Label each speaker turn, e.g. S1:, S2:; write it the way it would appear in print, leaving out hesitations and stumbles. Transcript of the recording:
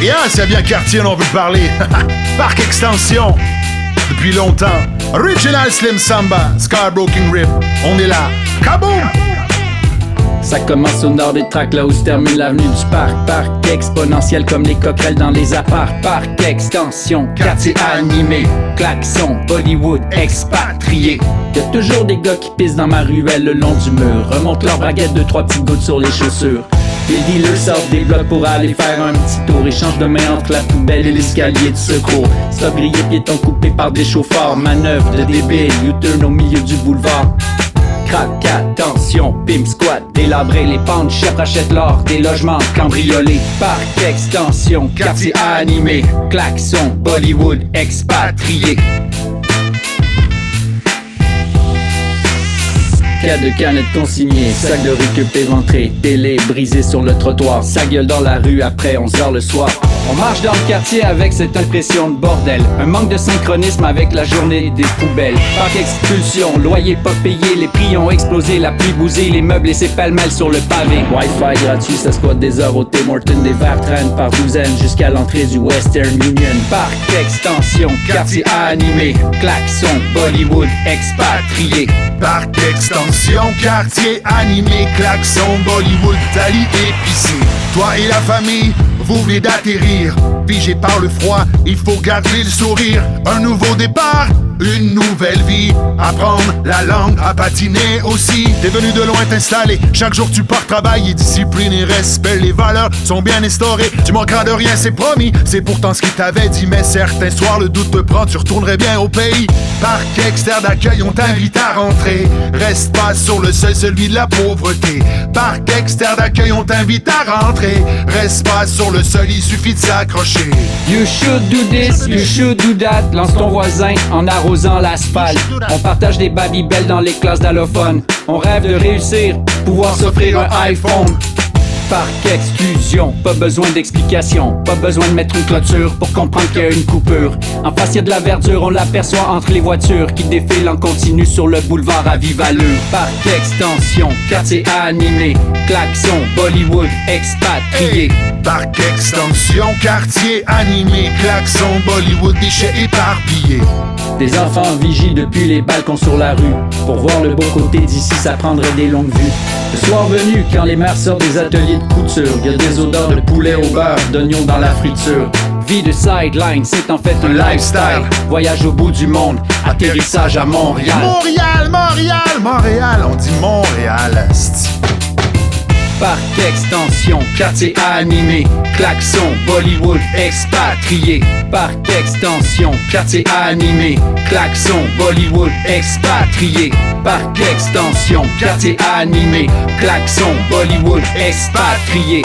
S1: Yeah, c'est bien quartier, on veut parler. Parc Extension. Depuis longtemps. Original Slim Samba, Scarborough King Rip. On est là. Kaboom!
S2: Ça commence au nord des tracks, là où se termine l'avenue du parc. Parc exponentiel comme les coquerelles dans les apparts. Parc extension, quartier animé, klaxon, Bollywood expatrié. Y'a toujours des gars qui pissent dans ma ruelle le long du mur. Remontent leur baguette, 2-3 petites gouttes sur les chaussures. Les dealers sortent des blocs pour aller faire un petit tour. Échange de main entre la poubelle et l'escalier de secours. Stop grillé, piéton coupé par des chauffards. Manœuvre de débile, U-turn au milieu du boulevard. Crack, attention, pimp squat, délabré, les pentes, chefs rachètent l'or, des logements cambriolés. Parc extension, quartier animé, klaxon, Bollywood expatrié. Cas de canettes consignées, sac de récup éventré, télé brisée sur le trottoir, sa gueule dans la rue après 11h le soir. On marche dans le quartier avec cette impression de bordel. Un manque de synchronisme avec la journée des poubelles. Parc expulsion, loyer pas payé, les prix ont explosé, la pluie bousée, les meubles laissés pêle-mêle sur le pavé. Wi-Fi gratuit, ça squatte des heures au Tim Hortons, des verres traînent par douzaines jusqu'à l'entrée du Western Union. Parc extension, quartier animé, klaxon, Bollywood expatrié.
S1: Parc Extension, quartier animé, klaxon, Bollywood, Dali épicé. Toi et la famille, vous venez d'atterrir. Pigé par le froid, il faut garder le sourire. Un nouveau départ, une nouvelle vie. Apprendre la langue, à patiner aussi. T'es venu de loin t'installer. Chaque jour tu pars travailler, discipline et respect. Les valeurs sont bien instaurées. Tu manqueras de rien, c'est promis. C'est pourtant ce qu'il t'avait dit. Mais certains soirs le doute te prend, tu retournerais bien au pays. Parc externe d'accueil, on t'invite à rentrer. Reste pas sur le seuil, celui de la pauvreté. Parc externe d'accueil, on t'invite à rentrer. Reste pas sur le seuil, il suffit de s'accrocher.
S2: You should do this, you should do that. Lance ton voisin en arrosant l'asphalte. On partage des babybel dans les classes d'allophones. On rêve de réussir, pouvoir s'offrir un iPhone. Parc exclusion, pas besoin d'explication. Pas besoin de mettre une clôture pour comprendre qu'il y a une coupure. En face y'a de la verdure, on l'aperçoit entre les voitures qui défilent en continu sur le boulevard à vive allure. Parc extension, quartier animé, klaxon, Bollywood expatrié.
S1: Parc extension, quartier animé, klaxon, Bollywood, déchets éparpillés.
S2: Des enfants vigilent depuis les balcons sur la rue. Pour voir le beau côté d'ici, ça prendrait des longues vues. Le soir venu, quand les mères sortent des ateliers de couture, y a des odeurs de poulet au beurre, d'oignons dans la friture. Vie de sideline, c'est en fait un lifestyle. Voyage au bout du monde, atterrissage à Montréal.
S1: Montréal, Montréal, Montréal, on dit Montréal.
S2: Parc extension, quartier animé, klaxon, Bollywood expatrié. Parc extension, quartier animé, klaxon, Bollywood expatrié. Parc extension, quartier animé, klaxon, Bollywood expatrié.